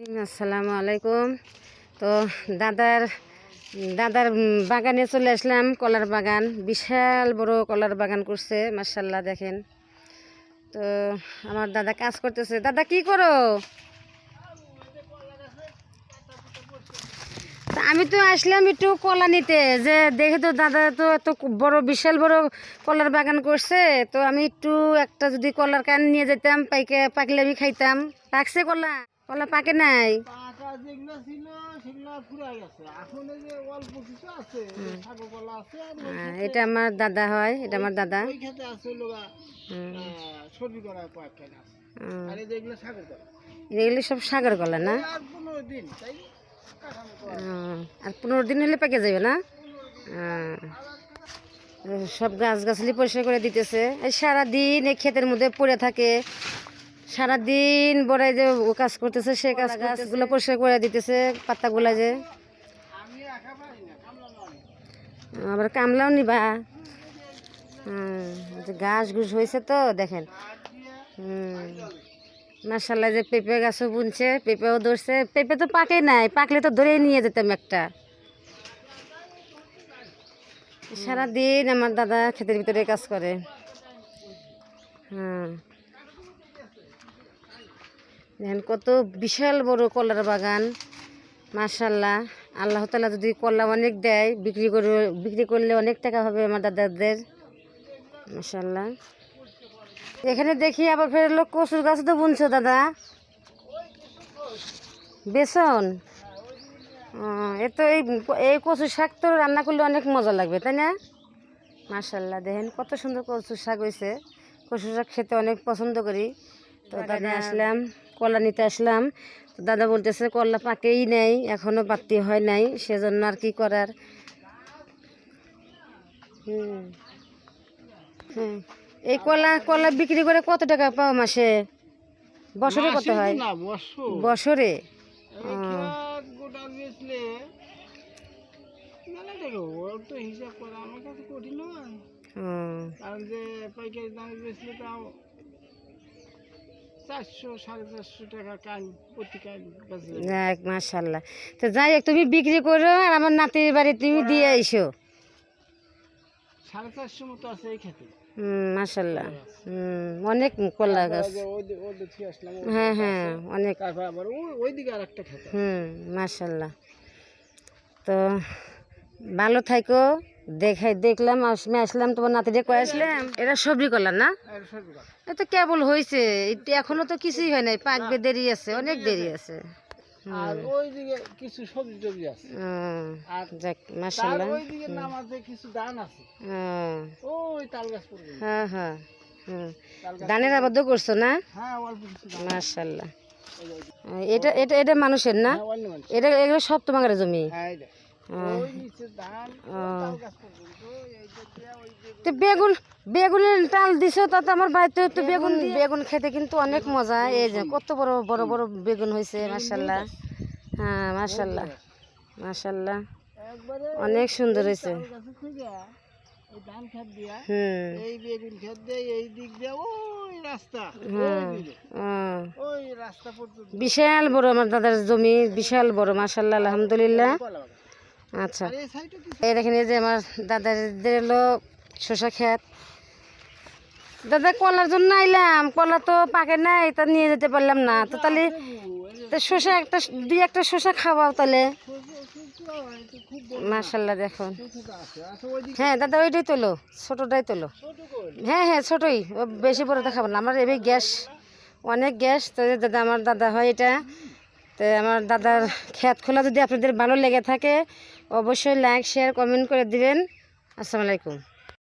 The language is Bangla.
আসসালামু আলাইকুম। তো দাদার দাদার বাগানে চলে আসলাম। কলার বাগান, বিশাল বড় কলার বাগান করছে, মাশাআল্লাহ দেখেন। তো আমার দাদা কাজ করতেছে। দাদা কি করো? তা আমি তো আসলাম একটু কলা নিতে, যে দেখে তো দাদা তো এত বড় বিশাল বড় কলার বাগান করছে। তো আমি একটু একটা যদি কলার কান নিয়ে যেতাম, পাকলে আমি খাইতাম। পাকছে কলা? কলা পাকে নাই। এটা আমার দাদা হয়, এটা আমার দাদা। এগুলো সব সাগর কলা না? আর 15 দিন হলে পেকে যাবে না? সব গাছগাছালি পরিষ্কার করে দিতেছে। এই সারাদিন এই ক্ষেতের মধ্যে পড়ে থাকে, সারাদিন বড়াই যে ও কাজ করতেছে, সে গাছগুলো পরিষ্কার করে দিতেছে, পাতাগুলা যে। আবার কামলাও নিবা। ঘাস ঘুষ হয়েছে তো দেখেন। মাশাআল্লাহ, যে পেঁপে গাছও বুনছে, পেঁপেও ধরছে। পেঁপে তো পাকে নাই, পাকলে তো ধরেই নিয়ে যেতাম একটা। সারাদিন আমার দাদা ক্ষেতের ভিতরে কাজ করে। দেখেন কত বিশাল বড় কলার বাগান, মাশাআল্লাহ। আল্লাহ তাআলা যদি কলা অনেক দেয়, বিক্রি করলে অনেক টাকা হবে আমার দাদাদের, মাশাআল্লাহ। এখানে দেখি আবার ফের লোক কচুর গাছ তো বুনছো দাদা, বেসন। এ তো এই কচু শাক তো রান্না করলে অনেক মজা লাগবে, তাই না? মাশাআল্লাহ, দেখেন কত সুন্দর কচু শাক হয়েছে। কচু শাক খেতে অনেক পছন্দ করি। তো দাদা আসলাম, কলা নিতে আসলাম। তো দাদা বলতেছে কলা পাকেই নেই, এখনো পাকতে হয় নাই, সেজন্য আর কি করার। হ্যাঁ, এই কলা বিক্রি করে কত টাকা পাও মাসে? বছরে কত হয়? বছরে মাশাআল্লাহ। তো যাই হোক, তুমি বিক্রি করো আর আমার নাতির বাড়ি তুমি দিয়ে আইসো। 450 মতো আছে এই খেতে। মাশাআল্লাহ, অনেক কলা গাছ। হ্যাঁ হ্যাঁ, অনেক। ওইদিকে আর একটা খেতে। মাশাআল্লাহ। তো ভালো থাকো। দেখলাম আসলাম, তোমার নাতিরে কয়ে আসলাম। এটা সবজি কলা না? এটা কেবল হয়েছে, এখনো তো কিছুই হয় নাই, পাকবে দেরি আছে, অনেক দেরি আছে। আর ওইদিকে কিছু সবজি টবজি আছে। যাক মাশাআল্লাহ। ওইদিকে নামাজে কিছু ধান আছে। ওই তাল গাছ পড়বে। হ্যাঁ হ্যাঁ, ধানের আবাদও করছো না? হ্যাঁ, অল্প কিছু। মাশাআল্লাহ। এটা এটা এটা মানুষের না? এটা এগুলো সব তোমার জমি? তো বেগুনের টাল দিছো, তাতে আমার বাড়িতে একটু বেগুন খেতে কিন্তু অনেক মজা। এই যে কত বড় বড় বড় বেগুন হয়েছে, মাশাআল্লাহ। হ্যাঁ মাশাআল্লাহ, মাশাআল্লাহ, অনেক সুন্দর হয়েছে। বিশাল বড় আমার দাদার জমি, বিশাল বড়, মাশাআল্লাহ, আলহামদুলিল্লাহ। আচ্ছা, এই দেখেন, এই যে আমার দাদাদের হলো শসা ক্ষেত। দাদা কলার জন্য আইলাম, কলা তো পাকে নাই, তা নিয়ে যেতে পারলাম না। তো তাহলে শসা দুই একটা শসা খাওয়াও তাহলে। মাশাআল্লাহ, দেখুন। হ্যাঁ দাদা, ওইটাই তোলো, ছোটটাই তোলো। হ্যাঁ হ্যাঁ, ছোটই, বেশি বড় তো খাবো না, আমার এবার গ্যাস, অনেক গ্যাস। তো দাদা আমার দাদা হয় এটা। তো আমার দাদার ক্ষেত খোলা যদি আপনাদের ভালো লেগে থাকে, অবশ্যই লাইক শেয়ার কমেন্ট করে দিবেন। আসসালামু আলাইকুম।